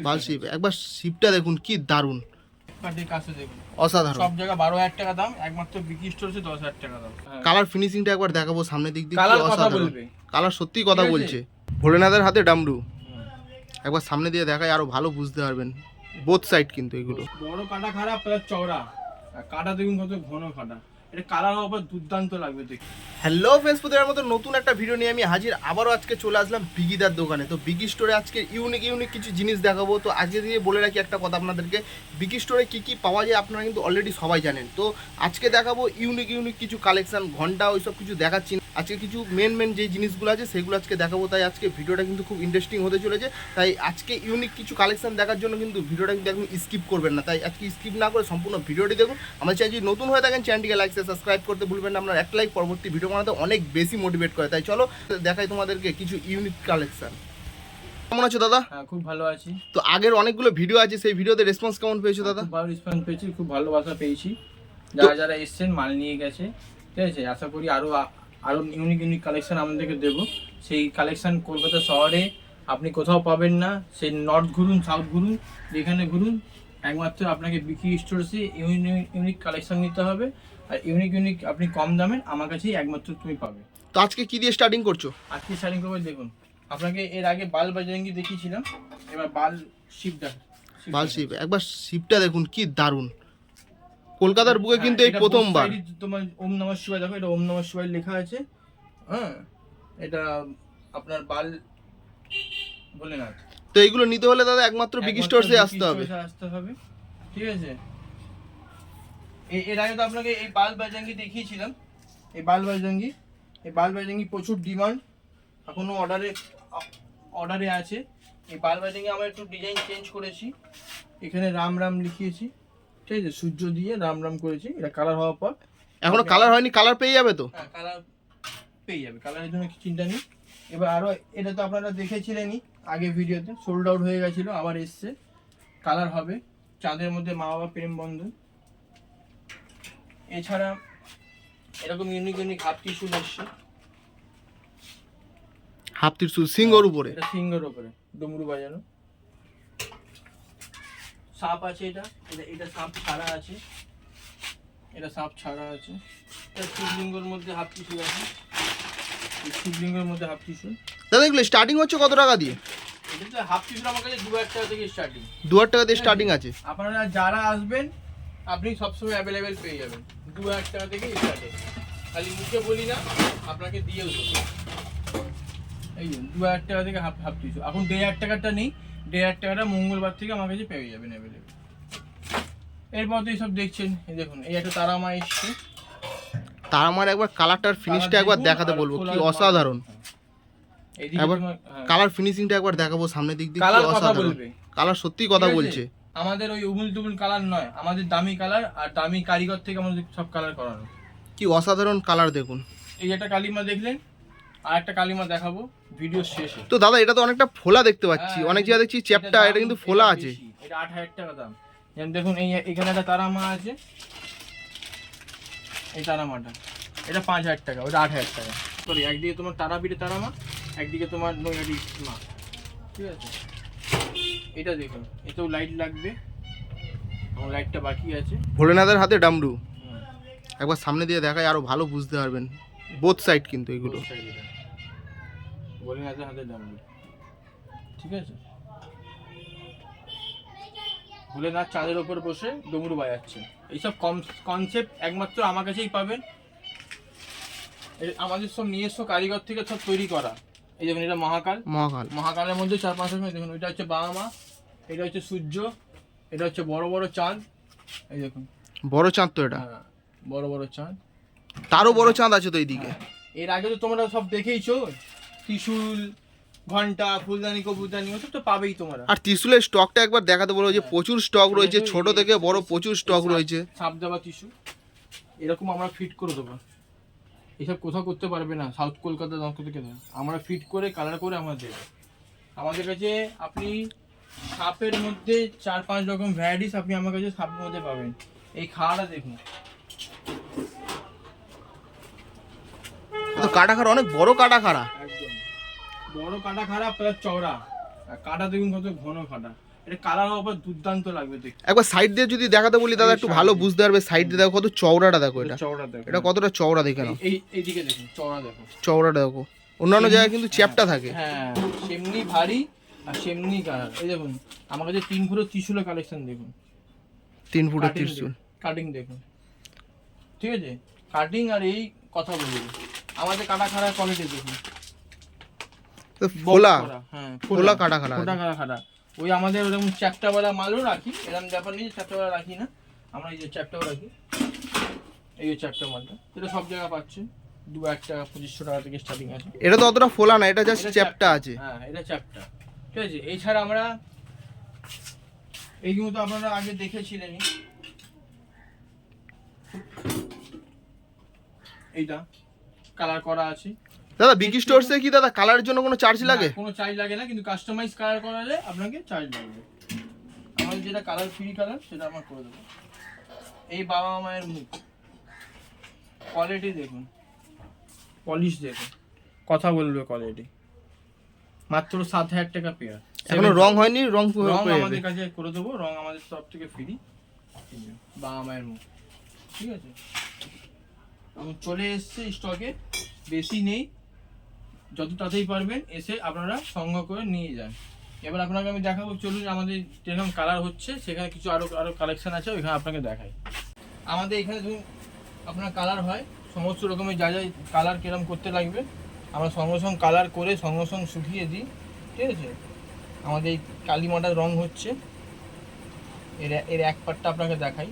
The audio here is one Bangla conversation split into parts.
বাল শিপ একবার শিপটা দেখুন কি দারুন, অসাধারণ। সব জায়গা 12,000 টাকা দাম, একমাত্র বিকি স্টোরে 10,000 টাকা দাম। কালার ফিনিশিংটা একবার দেখাবো সামনের দিক দিয়ে, কালার কথা বলবে, কালার সত্যি কথা বলছে। ভোলেনাথের হাতে ডামরু একবার সামনে দিয়ে দেখায় আরো ভালো বুঝতে পারবেন। বোথ সাইড কিন্তু এগুলো বড় কাটা খারাপ প্লাস চওড়া, আর কাটা দেখুন কত ঘন কাটা। এটা কালার হওয়ার দুর্দান্ত লাগবে দেখতে। হ্যালো ফ্রেন্ডস, প্রতিবার মতো নতুন একটা ভিডিও নিয়ে আমি হাজির আবারও। আজকে চলে আসলাম বিগিদার দোকানে। তো বিগি স্টোরে আজকে ইউনিক কিছু জিনিস দেখাবো। তো আজকে দিয়ে বলে রাখি একটা কথা আপনাদেরকে, বিগি স্টোরে কী কী পাওয়া যায় আপনারা কিন্তু অলরেডি সবাই জানেন। তো আজকে দেখাবো ইউনিক কিছু কালেকশন, ঘন্টা ওইসব কিছু দেখাচ্ছি। আজকে কিছু মেন যে জিনিসগুলো আছে সেগুলো আজকে দেখাবো। তাই আজকে ভিডিওটা কিন্তু খুব ইন্টারেস্টিং হতে চলেছে। তাই আজকে ইউনিক কিছু কালেকশন দেখার জন্য কিন্তু ভিডিওটা কিন্তু একদম স্কিপ করবেন না। তাই আজকে স্কিপ না করে সম্পূর্ণ ভিডিওটি দেখুন। আমার চ্যানেল যদি নতুন হয়ে থাকেন চ্যানেলটিকে লাইক সাবস্ক্রাইব করতে ভুলবেন না। আপনার একটা লাইক পরবর্তী ভিডিও বানাতে অনেক বেশি মোটিভেট করে। তাই চলো দেখাই তোমাদেরকে কিছু ইউনিক কালেকশন। কেমন আছো দাদা? হ্যাঁ, খুব ভালো আছি। তো আগের অনেকগুলো ভিডিও আছে, সেই ভিডিওতে রেসপন্স কেমন পেয়েছো দাদা? খুব ভালো রেসপন্স পেয়েছি, খুব ভালোবাসা পেয়েছি। যারা এসছেন মাল নিয়ে গেছে, ঠিক আছে। আশা করি আরো ইউনিক কালেকশন আমাদেরকে দেবো। সেই কালেকশন কলকাতা শহরে আপনি কোথাও পাবেন না। সেই নর্থ ঘুরুন, সাউথ ঘুরুন, যেখানে ঘুরুন, একমাত্র আপনাকে বিকি স্টোরসে ইউনিক কালেকশন নিতে হবে। আর ইউনিক আপনি কম দামে আমার কাছেই একমাত্র তুমি পাবে। তো আজকে কি দিয়ে স্টার্টিং করছো? আজকে স্টার্টিং করবে, দেখুন আপনাকে এর আগে বাল বাজরঙ্গি দেখিয়েছিলাম, এবার বাল শিপ বাল শিপ একবার শিপটা দেখুন কি দারুন। কলকাতার বুকে কিন্তু এই প্রথমবার। তোমার ওম নমঃ শিবায়, দেখো এটা ওম নমঃ শিবায় লেখা আছে। হ্যাঁ, এটা আপনার বাল ভোলেনাথ। তো এইগুলো নিতে হলে দাদা একমাত্র বিগ স্টোরসে আসতে হবে। ঠিক আছে। এর আগে তো আপনাকে এই বাল বাজরঙ্গি দেখিয়েছিলাম। এই বাল বাজরঙ্গি প্রচুর ডিমান্ড, এখনো অর্ডারে আছে। এই বাল বাজরঙ্গি আমরা একটু ডিজাইন চেঞ্জ করেছি, এখানে রাম লিখিয়েছি, ঠিক আছে। সূর্য দিয়ে রাম করেছি। এটা কালার হওয়ার পর, এখনো কালার হয়নি, কালার পেয়ে যাবে তো? হ্যাঁ, কালার পেয়ে যাবে, কালারের জন্য কিছু চিন্তা নেই। এবার আরো এটা তো আপনারা দেখেছিলেনই আগে ভিডিওতে, সোল্ড আউট হয়ে গেছিল, আবার এসছে, কালার হবে। চাঁদের মধ্যে মা বাবা প্রেম বন্ধন। এছাড়া এরকম ইউনিক হাফ টিস্যুল এসছে। হাফ ত্রিশূল সিংহর উপরে, এটা সিংহের উপরে ডমরু বাজানো। সাপ আছে, এটা সাপ ছাড়া আছে, এটা শিবলিঙ্গের মধ্যে হাফ টিস্যু আছে, শিবলিঙ্গের মধ্যে হাফ টিস্যু। দাদা এগুলো স্টার্টিং হচ্ছে কত টাকা দিয়ে? এটা হাফ টিস্যু আমার কাছে 2,000 টাকা থেকে স্টার্টিং। 2,000 টাকা দিয়ে স্টার্টিং আছে। আপনারা যারা আসবেন আপনি সবসময় অ্যাভেলেবেল পেয়ে যাবেন, 2,000 টাকা থেকে স্টার্টিং। খালি মুখে বলি না, আপনাকে দিয়েও দেবো। এই 2,000 টাকা থেকে হাফ টিস্যু। এখন 1,500 টাকাটা নেই, 1,500 টাকাটা মঙ্গলবার থেকে আমার কাছে পেয়ে যাবেন অ্যাভেলেবেল। এরপর তো এইসব দেখছেন, এই দেখুন এই একটা তারামা এসছে। তার আমার একবার কালারটার ফিনিশটা একবার দেখাতে বলবো, কি অসাধারণ। একবার কালার ফিনিশিংটা একবার দেখাবো সামনের দিক দিয়ে, কালার কি কথা অসাধারণ। বলবে, কালার সত্যি কথা বলছে। আমাদের ওই উবুল টুবুল কালার নয়, আমাদের দামি কালার, আর দামি কারিগর থেকে আমাদের সব কালার করানো। কি অসাধারণ কালার দেখুন। এই একটা কালিমা দেখলেন, আর একটা কালিমা দেখাবো ভিডিও শেষে। তো দাদা এটা তো অনেকটা ফোলা দেখতে পাচ্ছি, অনেক জায়গায় দেখছি চ্যাপটা, এটা কিন্তু ফোলা আছে। এটা 8,000 টাকা দাম। যেমন দেখুন এখানে একটা তারামা আছে, এই তারামাটা এটা 5,000 টাকা, ওটা 8,000 টাকা। সরি, একদিকে তোমার তারাপীঠে তারামা, একদিকে তোমার নৈহাটি মা, ঠিক আছে। এটা দেখুন, এতেও লাইট লাগবে, আমার লাইটটা বাকি আছে। ভোলেনাথের হাতে ডামরু একবার সামনে দিয়ে দেখায় আরো ভালো বুঝতে পারবেন। বোথ সাইড কিন্তু এগুলো ভোলেনাথের হাতে ডামরু, ঠিক আছে। ভোলেনাথ চাঁদের ওপর বসে ডমরু বাজাচ্ছে। এইসব কনসেপ্ট একমাত্র আমার কাছেই পাবেন। আমাদের সব নিজস্ব কারিগর থেকে সব তৈরি করা। এই দেখুন, এটা মহাকালের মধ্যে 4-5 রকমের। দেখুন ওইটা হচ্ছে বাবা মা, এটা হচ্ছে সূর্য, এটা হচ্ছে বড় চাঁদ। এই দেখুন বড় চাঁদ, তো এটা বড় চাঁদ, তারও বড় চাঁদ আছে তো এইদিকে। এর আগে তো তোমরা সব দেখেইছো, ত্রিশূল, ঘন্টা, ফুলদানি, কবুতদানি, ওসব তো পাবেই তোমরা। আর ত্রিশূলের স্টকটা একবার দেখাতে বলো, যে প্রচুর স্টক রয়েছে, ছোট থেকে বড় প্রচুর স্টক রয়েছে। সাপ দেওয়া ত্রিশূল এরকম আমরা ফিট করে দেবো, এসব কোথাও করতে পারবে না, সাউথ কলকাতা থেকে আমরা ফিট করে কালার করে আমরা দেবো। আমাদের কাছে আপনি সাপের মধ্যে 4-5 রকম ভ্যারাইটিস আপনি আমার কাছে সাপের মধ্যে পাবেন। এই খাড়াটা দেখুন, কাটা খাড়া, অনেক বড় কাটা খাড়া, একদম বড় কাটা খাড়া প্লাস চওড়া, আর কাটা দেখুন কত ঘন কাটা, এটা কালার হওয়ার পর দুর্দান্ত লাগবে দেখতে। একবার সাইড দিয়ে যদি দেখাতে বলি দাদা একটু ভালো বুঝতে পারবে। সাইড দিয়ে দেখো কত চওড়াটা, দেখো এটা চওড়া দেখো, এটা কতটা চওড়া দেখে নাও। এইদিকে দেখুন চওড়া দেখো, চওড়াটা দেখো। অন্যান্য জায়গায় কিন্তু চ্যাপটা থাকে। হ্যাঁ সেমনি ভারী আর সেমনি কালার। এই দেখুন আমার কাছে 3 ফুটের ত্রিশূলের কালেকশন দেখুন, 3 ফুটের ত্রিশূল কাটিং দেখুন, ঠিক আছে কাটিং। আর এই কথা বলবো আমাদের কাটা খাড়া কোয়ালিটি দেখুন, ফোলা, হ্যাঁ ফোলা কাটা খাড়া, ফোটা কাটা খাড়া। ওই আমাদের ওরকম চ্যাপ্টাওয়ালা মালও রাখি, এরকম ব্যাপার নেই চ্যাপ্টাওয়ালা রাখি না, আমরা এই যে চ্যাপ্টাও রাখি। এই যে চ্যাপ্টা মালটা এটা সব জায়গায় পাচ্ছে 2-1 টাকা 2500 টাকা থেকে স্টার্টিং আছে। এটা তো অতটা ফোলা না, এটা জাস্ট চ্যাপটা আছে। হ্যাঁ এটা চ্যাপ্টা, ঠিক আছে। এছাড়া আমরা এইগুলো তো আপনারা আগে দেখেছিলেনই, এইটা কালার করা আছে। দাদা বিকি স্টোরসে কি দাদা কালারের জন্য কোনো চার্জ লাগে? কোনো চার্জ লাগে না, কিন্তু কাস্টমাইজ কালার করালে আপনাকে চার্জ লাগবে। আমাদের যেটা কালার ফ্রি কালার সেটা আমরা করে দেবো। এই বাবা মায়ের মুখ কোয়ালিটি দেখুন, পলিশ দেখুন, কথা বলবে কোয়ালিটি। মাত্র 7,000 টাকা পেয়ার। এখনো রং হয়নি, রং আমাদের কাছে করে দেবো, রং আমাদের তরফ থেকে ফ্রি। বাবা মায়ের মুখ, ঠিক আছে। এবং চলে এসছে স্টকে, বেশি নেই, যত তাড়াতাড়ি পারবেন এসে আপনারা সংগ্রহ করে নিয়ে যান। এবার আপনাকে আমি দেখাবো, চলুন আমাদের যেরকম কালার হচ্ছে সেখানে কিছু আরো কালেকশন আছে, ওইখানে আপনাকে দেখাই। আমাদের এখানে ধরুন আপনার কালার হয় সমস্ত রকমের, যা যা কালার কিরকম করতে লাগবে আমরা সঙ্গে সঙ্গে কালার করে সঙ্গে সঙ্গে শুকিয়ে দিই, ঠিক আছে। আমাদের এই কালিমাটার রং হচ্ছে, এর এক পার্টটা আপনাকে দেখাই।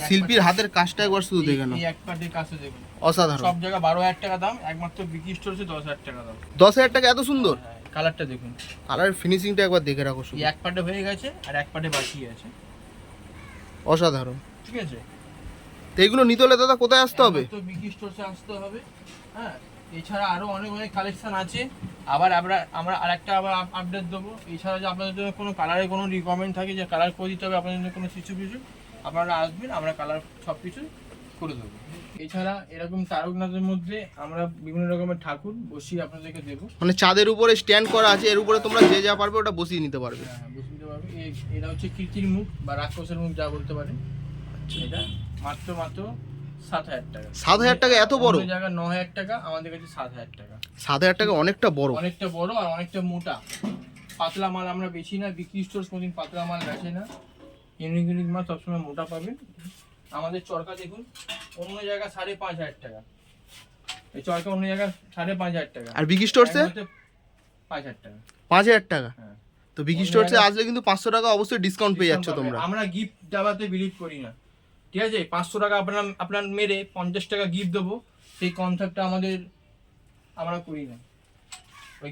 শিল্পীর হাতের কাজটা একবার শুধু দেখে নাও, এই এক পার্টের কাজটা দেখুন, অসাধারণ। সব জায়গা 12,000 টাকা দাম, একমাত্র বিকি স্টোরে 10,000 টাকা দাম। 10,000 টাকা এত সুন্দর কালারটা দেখুন, কালার ফিনিশিংটা একবার দেখে রাখো শুধু, এক পার্টে হয়ে গেছে আর এক পার্টে বাকি আছে, অসাধারণ। ঠিক আছে। তো এগুলো নিতে হলে দাদা কোথায় আসতে হবে? তো বিকি স্টোরে আসতে হবে, হ্যাঁ। এছাড়া আরো অনেক অনেক কালেকশন আছে। আবার আমরা আরেকটা আবার আপডেট দেবো। এছাড়া যে আপনাদের জন্য কোনো কালারের কোনো রিকোয়ারমেন্ট থাকে যে কালার করে দিতে হবে আপনাদের জন্য কোনো কিছু আপনারা আসবেন, আমরা কালার সব কিছু করে দেবো। এছাড়া এরকম তারকনাথের মধ্যে আমরা বিভিন্ন রকমের ঠাকুর বসিয়ে আপনাদেরকে দেবো, মানে চাঁদের উপরে স্ট্যান্ড করা আছে, এর উপরে তোমরা যে যা পারবে ওটা বসিয়ে নিতে পারবে। হ্যাঁ বসিয়ে নিতে পারবে। এটা হচ্ছে কীর্তির মুখ বা রাক্ষসের মুখ যা বলতে পারে। এটা মাত্র 7,000 টাকা। 7,000 টাকা এত বড়? জায়গা 9,000 টাকা, আমাদের কাছে 7,000 টাকা। 7,000 টাকা অনেকটা বড়, অনেকটা বড় আর অনেকটা মোটা। পাতলা মাল আমরা বেশি না, বিক্রি স্টোর কোনদিন পাতলা মাল বেচে না, ইউনিক মাল সবসময় মোটা পাবেন। আমাদের চরকা দেখুন, অন্য জায়গা 5,500 টাকা, এই চরকা অন্য জায়গা 5,500 টাকা, আর বিকি স্টোরসে 5,000 টাকা। 5,000 টাকা? হ্যাঁ। তো বিকি স্টোরসে আসলে কিন্তু 500 টাকা অবশ্যই ডিসকাউন্ট পেয়ে যাচ্ছ তোমরা। আমরা গিফট দেওয়াতে বিলিভ করি না, ঠিক আছে। 500 টাকা আপনার মেরে 50 টাকা গিফট দেবো, সেই কনসেপ্টটা আমরা করি না। ওই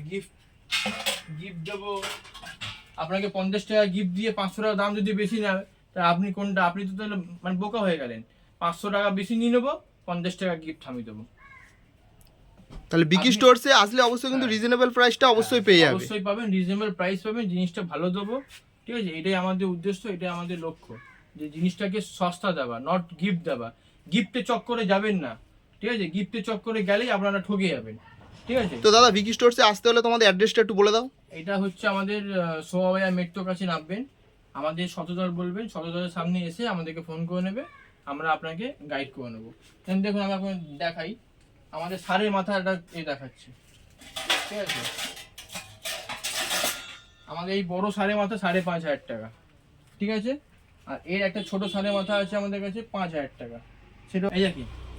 গিফট দেবো আপনাকে 50 টাকা গিফট দিয়ে 500 টাকা দাম যদি বেশি নেয়, তা আপনি কোনটা, আপনি তো তাহলে মানে বোকা হয়ে গেলেন। 500 টাকা বেশি নিয়ে নেবো, 50 টাকা গিফট আমি দেবো। তাহলে বিকি স্টোরসে আসলে অবশ্যই কিন্তু রিজনেবল প্রাইসটা অবশ্যই পেয়ে যাবে। অবশ্যই পাবেন, রিজনেবল প্রাইস পাবেন, জিনিসটা ভালো দেবো, ঠিক আছে। এটাই আমাদের উদ্দেশ্য, এটাই আমাদের লক্ষ্য, যে জিনিসটাকে সস্তা দেওয়া, নট গিফট দেওয়া। গিফটের চক্করে যাবেন না, ঠিক আছে। গিফটের চক্করে গেলেই আপনারা ঠকে যাবেন, ঠিক আছে। তো দাদা বিকি স্টোরসে আসতে হলে তোমাদের অ্যাড্রেসটা একটু বলে দাও। এটা হচ্ছে আমাদের সোয়াবাইয়া মেট্রোর কাছে নামবেন, আমাদের শতদল বলবেন, শতদলের সামনে এসে আমাদেরকে ফোন করে নেবে, আমরা আপনাকে গাইড করে নেবো। দেখুন আমি আপনাকে দেখাই, আমাদের ষাঁড়ের মাথাটা দেখাচ্ছে, ঠিক আছে। আমাদের এই বড় ষাঁড়ের মাথা 5,500 টাকা, ঠিক আছে। আর এর একটা ছোট ষাঁড়ের মাথা আছে আমাদের কাছে 5,000 টাকা, সেটা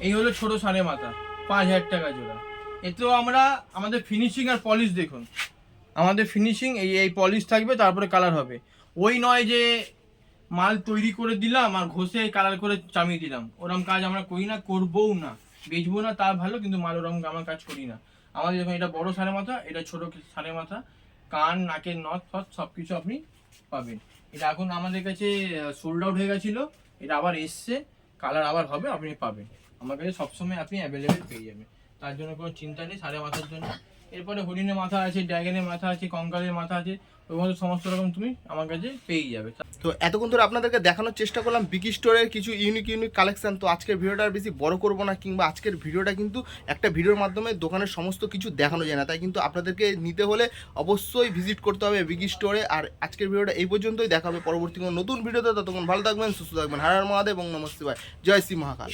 এই হলো ছোট ষাঁড়ের মাথা, 5,000 টাকা জোড়া। এতেও আমরা আমাদের ফিনিশিং আর পলিশ দেখুন, আমাদের ফিনিশিং এই পলিশ থাকবে, তারপরে কালার হবে। ওই নয় যে মাল তৈরি করে দিলাম আর ঘষে কালার করে চামিয়ে দিলাম, ওরকম কাজ আমরা করি না, করবোও না, বেচবো না তা ভালো, কিন্তু মাল ওরকম আমরা কাজ করি না। আমাদের দেখুন এটা বড় ষাঁড়ের মাথা, এটা ছোট ষাঁড়ের মাথা, কান, নাকের নথ ফথ সব কিছু আপনি পাবেন। এটা এখন আমাদের কাছে সোল্ড আউট হয়ে গেছিলো, এটা আবার এসছে, কালার আবার হবে, আপনি পাবেন। আমার কাছে সবসময় আপনি অ্যাভেলেবেল পেয়ে যাবেন, তার জন্য কোনো চিন্তা নেই ষাঁড়ের মাথার জন্য। এরপরে হরিণের মাথা আছে, ড্রাগনের মাথা আছে, কঙ্কালের মাথা আছে, ওর মধ্যে সমস্ত রকম তুমি আমার কাছে পেয়ে যাবে। তো এতক্ষণ ধরে আপনাদেরকে দেখানোর চেষ্টা করলাম বিগ স্টোরের কিছু ইউনিক কালেকশন। তো আজকের ভিডিওটা আর বেশি বড় করবো না, কিংবা আজকের ভিডিওটা কিন্তু একটা ভিডিওর মাধ্যমে দোকানের সমস্ত কিছু দেখানো যায় না, তাই কিন্তু আপনাদেরকে নিতে হলে অবশ্যই ভিজিট করতে হবে বিগ স্টোরে। আর আজকের ভিডিওটা এই পর্যন্তই, দেখা হবে পরবর্তী কোনো নতুন ভিডিওতে। ততক্ষণ ভালো থাকবেন, সুস্থ থাকবেন। হর হর মহাদেব এবং নমঃ শিবায়। জয় শ্রী মহাকাল।